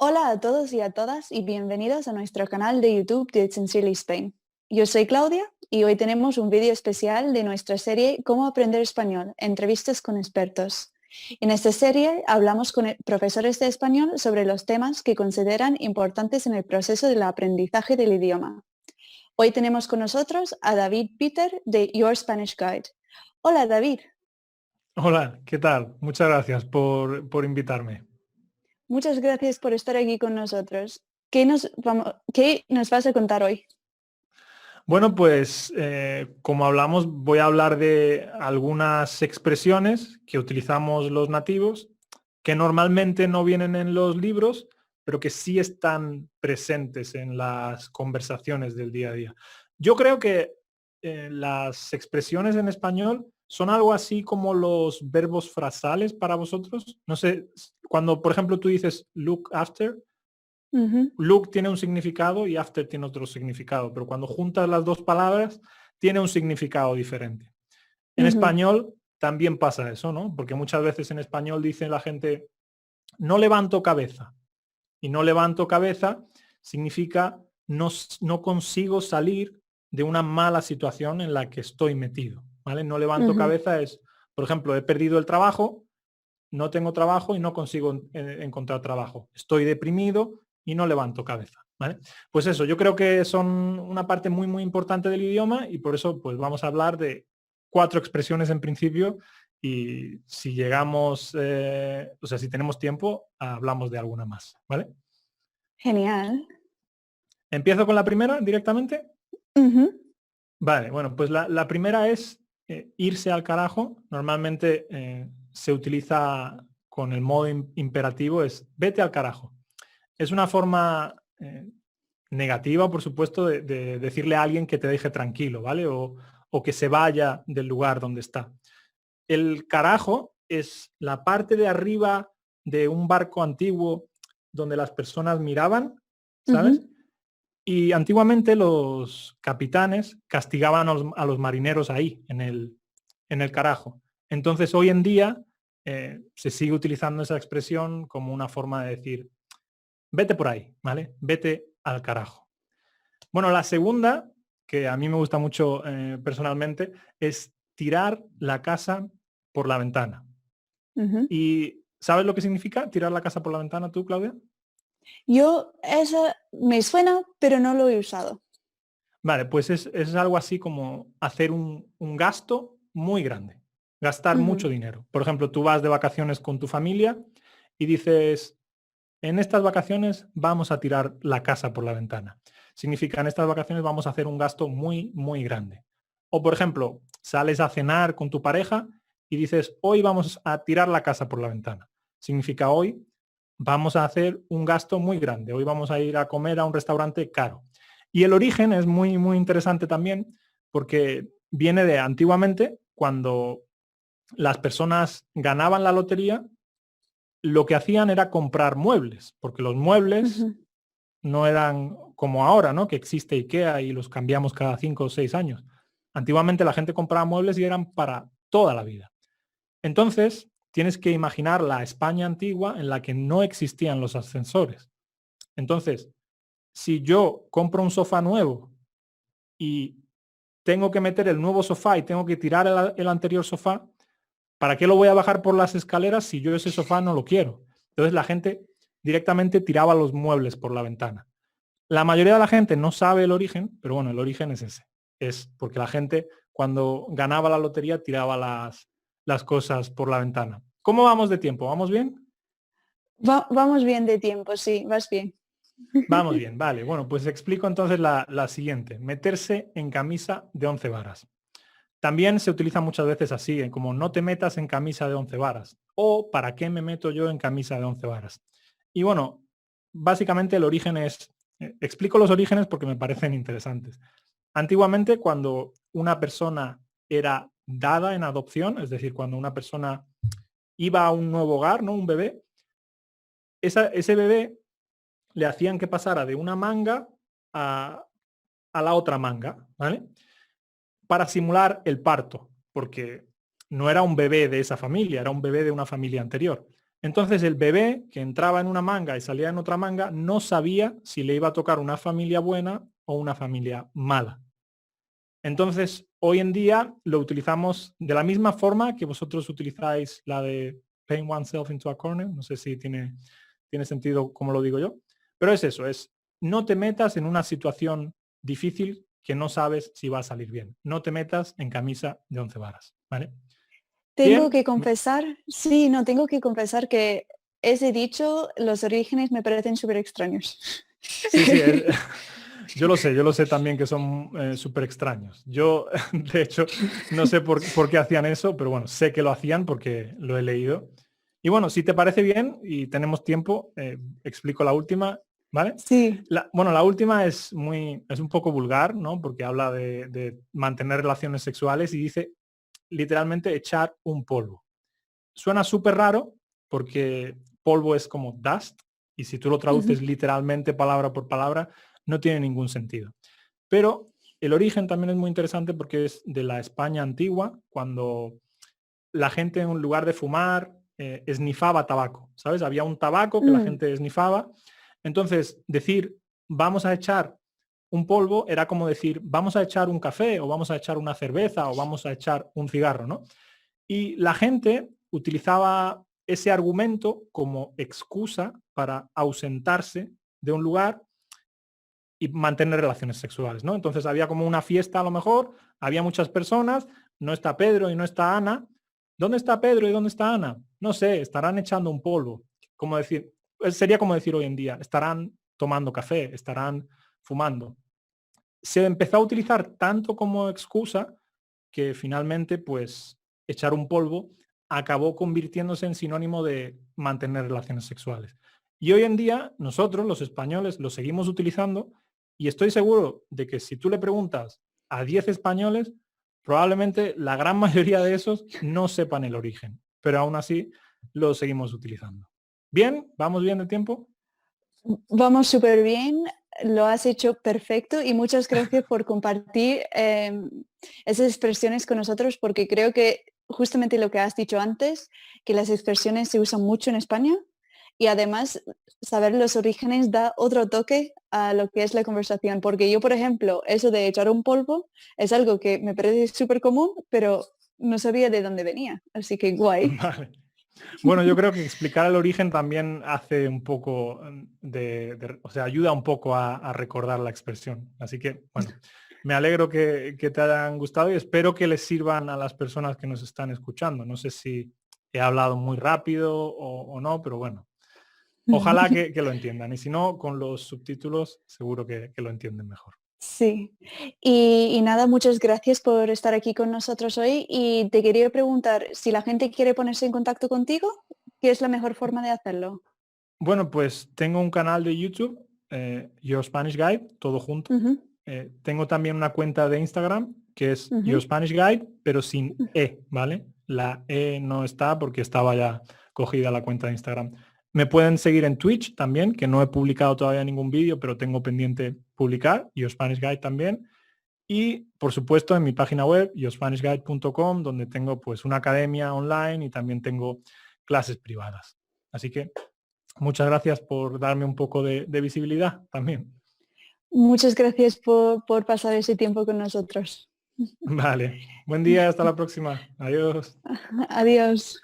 Hola a todos y a todas y bienvenidos a nuestro canal de YouTube de Sincerely Spain. Yo soy Claudia y hoy tenemos un vídeo especial de nuestra serie Cómo aprender español, entrevistas con expertos. En esta serie hablamos con profesores de español sobre los temas que consideran importantes en el proceso del aprendizaje del idioma. Hoy tenemos con nosotros a David Peter de Your Spanish Guide. Hola David. Hola, ¿qué tal? Muchas gracias por invitarme. Muchas gracias por estar aquí con nosotros. ¿Qué nos vas a contar hoy? Bueno, pues como hablamos, voy a hablar de algunas expresiones que utilizamos los nativos, que normalmente no vienen en los libros, pero que sí están presentes en las conversaciones del día a día. Yo creo que las expresiones en español son algo así como los verbos frasales para vosotros. No sé, cuando por ejemplo tú dices look after, Ujú, look tiene un significado y after tiene otro significado, pero cuando juntas las dos palabras tiene un significado diferente. En ujú. español también pasa eso, ¿no? Porque muchas veces en español dice la gente no levanto cabeza, y no levanto cabeza significa no consigo salir de una mala situación en la que estoy metido, ¿vale? No levanto Ujú, cabeza es, por ejemplo, he perdido el trabajo, no tengo trabajo y no consigo encontrar trabajo. Estoy deprimido y no levanto cabeza, ¿vale? Pues eso, yo creo que son una parte muy, muy importante del idioma y por eso pues vamos a hablar de 4 expresiones en principio y si llegamos, o sea, si tenemos tiempo, hablamos de alguna más, ¿vale? Genial. ¿Empiezo con la primera directamente? Ujú, Vale, bueno, pues la primera es irse al carajo. Normalmente se utiliza con el modo imperativo, es vete al carajo. Es una forma negativa, por supuesto, de decirle a alguien que te deje tranquilo, ¿vale? O que se vaya del lugar donde está. El carajo es la parte de arriba de un barco antiguo donde las personas miraban, ¿sabes? ujú, Y antiguamente los capitanes castigaban a los marineros ahí, en el carajo. Entonces hoy en día se sigue utilizando esa expresión como una forma de decir, vete por ahí, ¿vale? Vete al carajo. Bueno, la segunda, que a mí me gusta mucho personalmente, es tirar la casa por la ventana. ujú. ¿Y sabes lo que significa tirar la casa por la ventana tú, Claudia? Esa me suena, pero no lo he usado. Vale, pues es algo así como hacer un gasto muy grande, gastar mucho Ujú, dinero. Por ejemplo, tú vas de vacaciones con tu familia y dices, en estas vacaciones vamos a tirar la casa por la ventana. Significa, en estas vacaciones vamos a hacer un gasto muy, muy grande. O, por ejemplo, sales a cenar con tu pareja y dices, hoy vamos a tirar la casa por la ventana. Significa, hoy vamos a hacer un gasto muy grande. Hoy vamos a ir a comer a un restaurante caro. Y el origen es muy, muy interesante también porque viene de antiguamente, cuando las personas ganaban la lotería, lo que hacían era comprar muebles, porque los muebles ujú. no eran como ahora, ¿no? Que existe IKEA y los cambiamos cada 5 o 6 años. Antiguamente la gente compraba muebles y eran para toda la vida. Entonces, tienes que imaginar la España antigua en la que no existían los ascensores. Entonces, si yo compro un sofá nuevo y tengo que meter el nuevo sofá y tengo que tirar el anterior sofá, ¿para qué lo voy a bajar por las escaleras si yo ese sofá no lo quiero? Entonces la gente directamente tiraba los muebles por la ventana. La mayoría de la gente no sabe el origen, pero bueno, el origen es ese. Es porque la gente cuando ganaba la lotería tiraba las cosas por la ventana. ¿Cómo vamos de tiempo? ¿Vamos bien? Vamos bien de tiempo, sí, vas bien. Vamos bien, vale. Bueno, pues explico entonces la siguiente. Meterse en camisa de 11 varas. También se utiliza muchas veces así, como no te metas en camisa de 11 varas o ¿para qué me meto yo en camisa de 11 varas? Y bueno, básicamente el origen es, explico los orígenes porque me parecen interesantes. Antiguamente, cuando una persona era dada en adopción, es decir, cuando una persona iba a un nuevo hogar, ¿no? Un bebé, ese bebé le hacían que pasara de una manga a, a la otra manga, ¿vale? Para simular el parto, porque no era un bebé de esa familia, era un bebé de una familia anterior. Entonces el bebé que entraba en una manga y salía en otra manga no sabía si le iba a tocar una familia buena o una familia mala. Entonces, hoy en día lo utilizamos de la misma forma que vosotros utilizáis la de paint oneself into a corner. No sé si tiene sentido como lo digo yo. Pero es eso, es no te metas en una situación difícil que no sabes si va a salir bien. No te metas en camisa de 11 varas. ¿Vale? Tengo Bien. que confesar, sí, no, tengo que confesar que ese dicho, los orígenes me parecen súper extraños. Sí, yo lo sé también que son súper extraños. Yo, de hecho, no sé por qué hacían eso, pero bueno, sé que lo hacían porque lo he leído. Y bueno, si te parece bien y tenemos tiempo, explico la última, ¿vale? Sí. Bueno, la última es un poco vulgar, ¿no? Porque habla de mantener relaciones sexuales y dice literalmente echar un polvo. Suena súper raro porque polvo es como dust y si tú lo traduces Ujú. literalmente palabra por palabra, no tiene ningún sentido. Pero el origen también es muy interesante porque es de la España antigua, cuando la gente en lugar de fumar esnifaba tabaco, ¿sabes? Había un tabaco que la Mm. gente esnifaba. Entonces, decir vamos a echar un polvo era como decir vamos a echar un café o vamos a echar una cerveza o vamos a echar un cigarro, ¿no? Y la gente utilizaba ese argumento como excusa para ausentarse de un lugar y mantener relaciones sexuales, ¿no? Entonces había como una fiesta a lo mejor, había muchas personas, no está Pedro y no está Ana. ¿Dónde está Pedro y dónde está Ana? No sé, estarán echando un polvo. Como decir, sería como decir hoy en día, estarán tomando café, estarán fumando. Se empezó a utilizar tanto como excusa que finalmente, pues, echar un polvo acabó convirtiéndose en sinónimo de mantener relaciones sexuales. Y hoy en día nosotros, los españoles, lo seguimos utilizando y estoy seguro de que si tú le preguntas a 10 españoles, probablemente la gran mayoría de esos no sepan el origen, pero aún así lo seguimos utilizando. Bien, ¿vamos bien de tiempo? Vamos súper bien, lo has hecho perfecto y muchas gracias por compartir esas expresiones con nosotros porque creo que justamente lo que has dicho antes, que las expresiones se usan mucho en España y además saber los orígenes da otro toque a lo que es la conversación porque yo, por ejemplo, eso de echar un polvo es algo que me parece súper común, pero no sabía de dónde venía, así que guay. Vale. Bueno, yo creo que explicar el origen también hace un poco o sea, ayuda un poco a recordar la expresión. Así que, bueno, me alegro que te hayan gustado y espero que les sirvan a las personas que nos están escuchando. No sé si he hablado muy rápido o no, pero bueno, ojalá que lo entiendan. Y si no, con los subtítulos seguro que lo entienden mejor. Sí, y nada, muchas gracias por estar aquí con nosotros hoy y te quería preguntar si la gente quiere ponerse en contacto contigo, ¿qué es la mejor forma de hacerlo? Bueno, pues tengo un canal de YouTube, Your Spanish Guide, todo junto. Ujú, Tengo también una cuenta de Instagram que es Your ujú. Spanish Guide, pero sin E, ¿vale? La E no está porque estaba ya cogida la cuenta de Instagram. Me pueden seguir en Twitch también, que no he publicado todavía ningún vídeo, pero tengo pendiente publicar, Your Spanish Guide también. Y por supuesto en mi página web, yourspanishguide.com, donde tengo pues una academia online y también tengo clases privadas. Así que muchas gracias por darme un poco de visibilidad también. Muchas gracias por pasar ese tiempo con nosotros. Vale. Buen día, hasta la próxima. Adiós. Adiós.